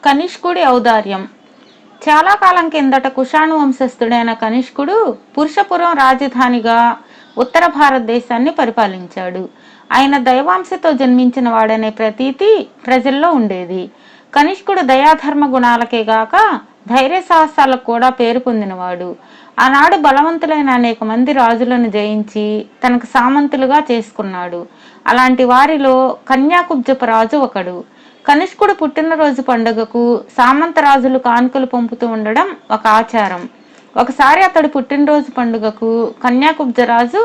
కనిష్కుడి ఔదార్యం. చాలా కాలం కిందట కుషాణు వంశస్థుడైన కనిష్కుడు పురుషపురం రాజధానిగా ఉత్తర భారతదేశాన్ని పరిపాలించాడు. ఆయన దైవాంశతో జన్మించిన వాడనే ప్రతీతి ప్రజల్లో ఉండేది. కనిష్కుడు దయాధర్మ గుణాలకే గాక ధైర్య సాహసాలకు కూడా పేరు పొందినవాడు. ఆనాడు బలవంతులైన అనేక మంది రాజులను జయించి తనకు సామంతులుగా చేసుకున్నాడు. అలాంటి వారిలో కన్యాకుబ్జపు రాజు ఒకడు. కనిష్కుడు పుట్టినరోజు పండుగకు సామంతరాజులు కానుకలు పంపుతూ ఉండడం ఒక ఆచారం. ఒకసారి అతడి పుట్టినరోజు పండుగకు కన్యాకుబ్జరాజు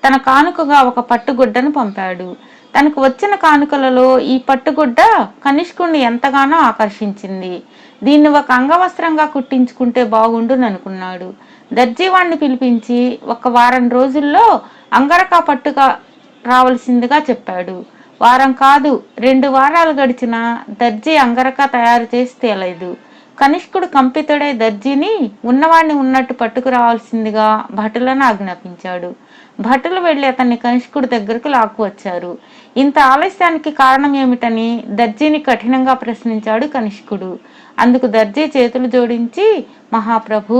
తన కానుకగా ఒక పట్టుగుడ్డను పంపాడు. తనకు వచ్చిన కానుకలలో ఈ పట్టుగుడ్డ కనిష్కుడిని ఎంతగానో ఆకర్షించింది. దీన్ని ఒక అంగవస్త్రంగా కుట్టించుకుంటే బాగుండుననుకున్నాడు. దర్జీవాణ్ణి పిలిపించి ఒక వారం రోజుల్లో అంగరకా పట్టుగా రావలసిందిగా చెప్పాడు. వారం కాదు, 2 వారాలు గడిచినా దర్జీ అంగరకా తయారు చేసి తేలేదు. కనిష్కుడు కంపితుడై దర్జీని ఉన్నవాణ్ణి ఉన్నట్టు పట్టుకురావాల్సిందిగా భటులను ఆజ్ఞాపించాడు. భటులు వెళ్లి అతన్ని కనిష్కుడి దగ్గరకు లాక్కువచ్చారు. ఇంత ఆలస్యానికి కారణం ఏమిటని దర్జీని కఠినంగా ప్రశ్నించాడు కనిష్కుడు. అందుకు దర్జీ చేతులు జోడించి, మహాప్రభు,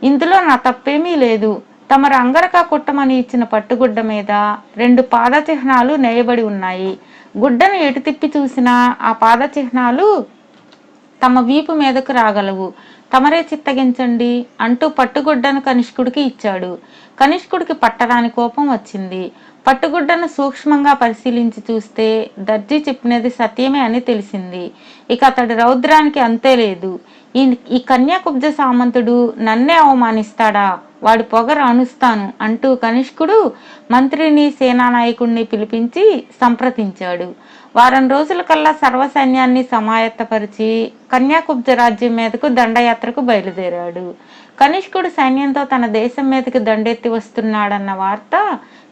ఇందులో నా తప్పేమీ లేదు. తమరు అంగరకా కుట్టమని ఇచ్చిన పట్టుగుడ్డ మీద 2 పాద చిహ్నాలు నేయబడి ఉన్నాయి. గుడ్డను ఎటు తిప్పి చూసినా ఆ పాద చిహ్నాలు తమ వీపు మీదకు రాగలవు. తమరే చిత్తగించండి అంటూ పట్టుగుడ్డను కనిష్కుడికి ఇచ్చాడు. కనిష్కుడికి పట్టరాని కోపం వచ్చింది. పట్టుగుడ్డను సూక్ష్మంగా పరిశీలించి చూస్తే దర్జీ చెప్పినది సత్యమే అని తెలిసింది. ఇక అతడి రౌద్రానికి అంతే లేదు. ఈ కన్యాకుబ్జ సామంతుడు నన్నే అవమానిస్తాడా? వాడి పొగరు అణుస్తాను అంటూ కనిష్కుడు మంత్రిని సేనానాయకుడిని పిలిపించి సంప్రదించాడు. వారం రోజుల కల్లా సర్వసైన్యాన్ని సమాయత్తపరిచి కన్యాకుబ్జ రాజ్యం మీదకు దండయాత్రకు బయలుదేరాడు. కనిష్కుడు సైన్యంతో తన దేశం మీదకి దండెత్తి వస్తున్నాడన్న వార్త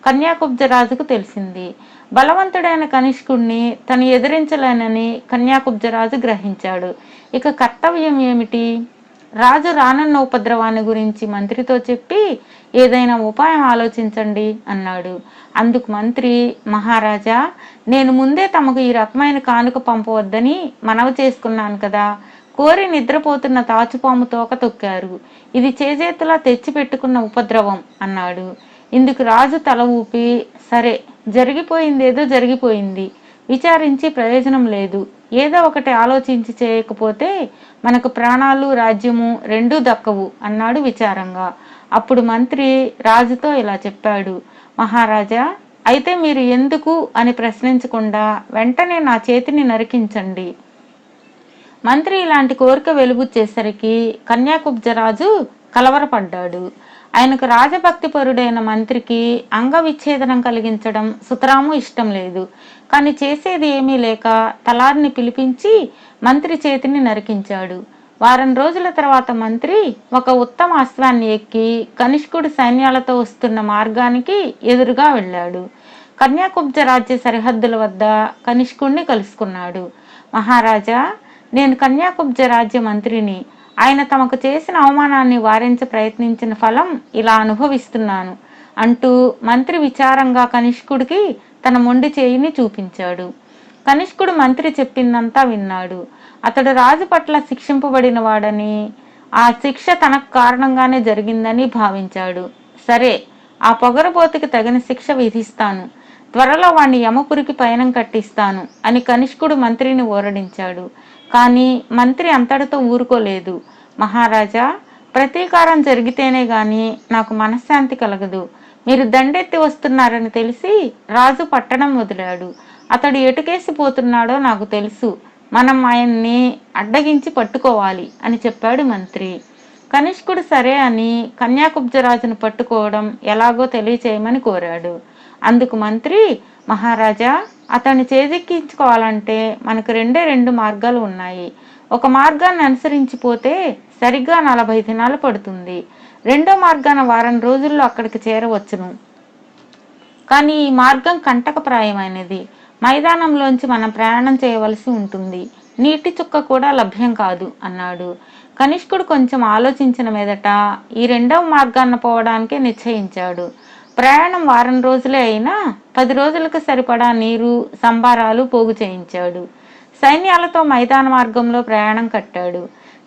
కన్యాకుబ్జ రాజుకు తెలిసింది. బలవంతుడైన కనిష్కుడిని తను ఎదిరించలేనని కన్యాకుబ్జరాజు గ్రహించాడు. ఇక కర్తవ్యం ఏమిటి? రాజు రానున్న ఉపద్రవాన్ని గురించి మంత్రితో చెప్పి ఏదైనా ఉపాయం ఆలోచించండి అన్నాడు. అందుకు మంత్రి, మహారాజా, నేను ముందే తమకు ఈ రకమైన కానుక పంపవద్దని మనవి చేసుకున్నాను కదా. కోరి నిద్రపోతున్న తాచుపాము తోక తొక్కారు. ఇది చేజేతులా తెచ్చి పెట్టుకున్న ఉపద్రవం అన్నాడు. ఇందుకు రాజు తల ఊపి, సరే, జరిగిపోయిందేదో జరిగిపోయింది, విచారించి ప్రయోజనం లేదు. ఏదో ఒకటి ఆలోచించి చేయకపోతే మనకు ప్రాణాలు రాజ్యము రెండూ దక్కవు అన్నాడు విచారంగా. అప్పుడు మంత్రి రాజుతో ఇలా చెప్పాడు, మహారాజా, అయితే మీరు ఎందుకు అని ప్రశ్నించకుండా వెంటనే నా చేతిని నరికించండి. మంత్రి ఇలాంటి కోరిక వెలుబుచ్చేసరికి కన్యాకుబ్జరాజు కలవరపడ్డాడు. ఆయనకు రాజభక్తి పరుడైన మంత్రికి అంగవిచ్ఛేదనం కలిగించడం సుతరాము ఇష్టం లేదు. కానీ చేసేది ఏమీ లేక తలారిని పిలిపించి మంత్రి చేతిని నరికించాడు. వారం రోజుల తర్వాత మంత్రి ఒక ఉత్తమ అశ్వాన్ని ఎక్కి కనిష్కుడి సైన్యాలతో వస్తున్న మార్గానికి ఎదురుగా వెళ్ళాడు. కన్యాకుబ్జ రాజ్య సరిహద్దుల వద్ద కనిష్కుడిని కలుసుకున్నాడు. మహారాజా, నేను కన్యాకుబ్జ రాజ్య మంత్రిని. ఆయన తమకు చేసిన అవమానాన్ని వారించ ప్రయత్నించిన ఫలం ఇలా అనుభవిస్తున్నాను అంటూ మంత్రి విచారంగా కనిష్కుడికి తన మొండి చేయిని చూపించాడు. కనిష్కుడు మంత్రి చెప్పిందంతా విన్నాడు. అతడు రాజు పట్ల శిక్షింపబడిన వాడని, ఆ శిక్ష తనకు కారణంగానే జరిగిందని భావించాడు. సరే, ఆ పొగరబోతుకి తగిన శిక్ష విధిస్తాను. త్వరలో వాణ్ణి యమపురికి పయనం కట్టిస్తాను అని కనిష్కుడు మంత్రిని ఊరడించాడు. కానీ మంత్రి అంతటితో ఊరుకోలేదు. మహారాజా, ప్రతీకారం జరిగితేనే గాని నాకు మనశ్శాంతి కలగదు. మీరు దండెత్తి వస్తున్నారని తెలిసి రాజు పట్టణం వదిలాడు. అతడు ఎటుకేసి పోతున్నాడో నాకు తెలుసు. మనం ఆయన్ని అడ్డగించి పట్టుకోవాలి అని చెప్పాడు మంత్రి. కనిష్కుడు సరే అని కన్యాకుబ్జరాజును పట్టుకోవడం ఎలాగో తెలియచేయమని కోరాడు. అందుకు మంత్రి, మహారాజా, అతన్ని చేజెక్కించుకోవాలంటే మనకు 2 మార్గాలు ఉన్నాయి. ఒక మార్గాన్ని అనుసరించిపోతే సరిగ్గా 40 దినాలు పడుతుంది. రెండో మార్గాన వారం రోజుల్లో అక్కడికి చేరవచ్చును. కానీ ఈ మార్గం కంటకప్రాయమైనది. మైదానంలోంచి మనం ప్రయాణం చేయవలసి ఉంటుంది. నీటి చుక్క కూడా లభ్యం కాదు అన్నాడు. కనిష్కుడు కొంచెం ఆలోచించిన మీదట ఈ 2వ మార్గాన్ని పోవడానికే నిశ్చయించాడు. ప్రయాణం వారం రోజులే అయినా 10 రోజులకు సరిపడా నీరు, సంబారాలు పోగు చేయించాడు. సైన్యాలతో మైదాన మార్గంలో ప్రయాణం కట్టాడు.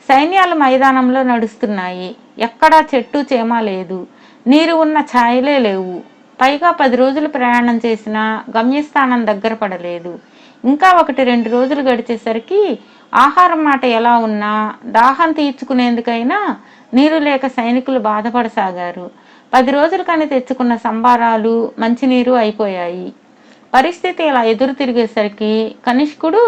సైన్యాలు మైదానంలో నడుస్తున్నాయి. ఎక్కడా చెట్టు చేమ లేదు. నీరు ఉన్న ఛాయలే లేవు. పైగా 10 రోజులు ప్రయాణం చేసినా గమ్యస్థానం దగ్గర పడలేదు. ఇంకా 1-2 రోజులు గడిచేసరికి ఆహారం మాట ఎలా ఉన్నా దాహం తీర్చుకునేందుకైనా నీరు లేక సైనికులు బాధపడసాగారు. 10 రోజులకని తెచ్చుకున్న సంబారాలు మంచినీరు అయిపోయాయి. పరిస్థితి ఇలా ఎదురు తిరిగేసరికి కనిష్కుడు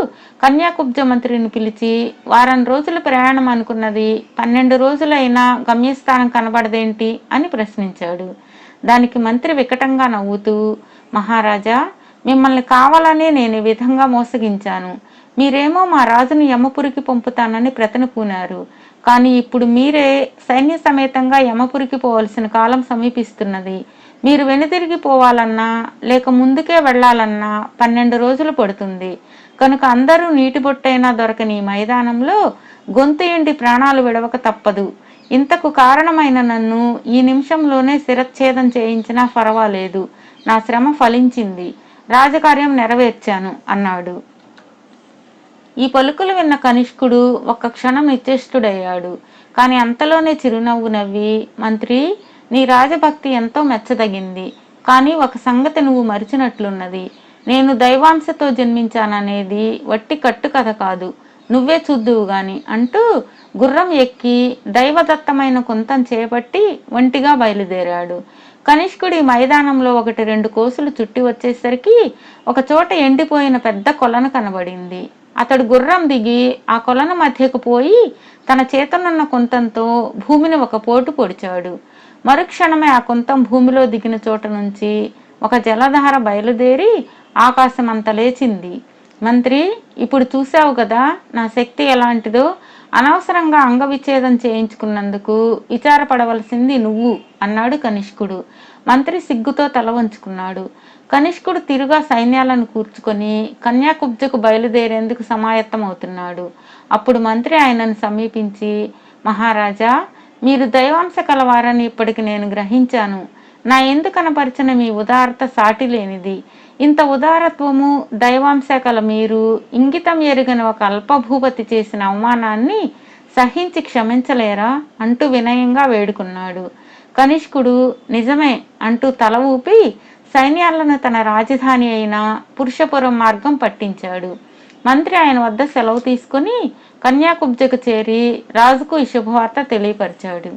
కన్యాకుబ్జ మంత్రిని పిలిచి, వారం రోజుల ప్రయాణం అనుకున్నది 12 రోజులైనా గమ్యస్థానం కనబడదేంటి అని ప్రశ్నించాడు. దానికి మంత్రి వికటంగా నవ్వుతూ, మహారాజా, మిమ్మల్ని కావాలనే నేను ఈ విధంగా మోసగించాను. మీరేమో మా రాజును యమపురికి పంపుతానని ప్రతినపూనారు. కానీ ఇప్పుడు మీరే సైన్య సమేతంగా యమపురికి పోవలసిన కాలం సమీపిస్తున్నది. మీరు వెనుతిరిగి పోవాలన్నా లేక ముందుకే వెళ్లాలన్నా 12 రోజులు పడుతుంది. కనుక అందరూ నీటి బొట్టైనా దొరకని ఈ మైదానంలో గొంతు ఎండి ప్రాణాలు విడవక తప్పదు. ఇంతకు కారణమైన నన్ను ఈ నిమిషంలోనే శిరచ్ఛేదం చేయించినా పర్వాలేదు. నా శ్రమ ఫలించింది. రాజకార్యం నెరవేర్చాను అన్నాడు. ఈ పలుకులు విన్న కనిష్కుడు ఒక్క క్షణం నిశ్చేష్టుడయ్యాడు. కాని అంతలోనే చిరునవ్వు నవ్వి, మంత్రి, నీ రాజభక్తి ఎంతో మెచ్చదగింది. కానీ ఒక సంగతి నువ్వు మరిచినట్లున్నది. నేను దైవాంశతో జన్మించాననేది వట్టి కట్టు కథ కాదు. నువ్వే చూద్దువు గాని అంటూ గుర్రం ఎక్కి దైవదత్తమైన కుంతం చేపట్టి ఒంటిగా బయలుదేరాడు. కనిష్కుడి మైదానంలో 1-2 కోసులు చుట్టి వచ్చేసరికి ఒక చోట ఎండిపోయిన పెద్ద కొలను కనబడింది. అతడు గుర్రం దిగి ఆ కొలను మధ్యకు పోయి తన చేతనున్న కుంతంతో భూమిని ఒక పోటు పొడిచాడు. మరుక్షణమే ఆ కుంతం భూమిలో దిగిన చోట నుంచి ఒక జలధార బయలుదేరి ఆకాశమంత లేచింది. మంత్రి, ఇప్పుడు చూశావు కదా నా శక్తి ఎలాంటిదో. అనవసరంగా అంగవిచ్ఛేదం చేయించుకున్నందుకు విచారపడవలసింది నువ్వు అన్నాడు కనిష్కుడు. మంత్రి సిగ్గుతో తల వంచుకున్నాడు. కనిష్కుడు తిరుగా సైన్యాలను కూర్చుకొని కన్యాకుబ్జకు బయలుదేరేందుకు సమాయత్తమవుతున్నాడు. అప్పుడు మంత్రి ఆయనను సమీపించి, మహారాజా, మీరు దైవాంశ కలవారని ఇప్పటికి నేను గ్రహించాను. నా ఎందు కనపరిచిన మీ ఉదారత సాటి లేనిది. ఇంత ఉదారత్వము దైవాంశ కల మీరు ఇంగితం ఎరుగని ఒక అల్పభూపతి చేసిన అవమానాన్ని సహించి క్షమించలేరా అంటూ వినయంగా వేడుకున్నాడు. కనిష్కుడు నిజమే అంటూ తల ఊపి సైన్యాలను తన రాజధాని అయిన పురుషపురం మార్గం పట్టించాడు. మంత్రి ఆయన వద్ద సెలవు తీసుకుని కన్యాకుబ్జకు చేరి రాజుకు ఈ శుభవార్త తెలియపరిచాడు.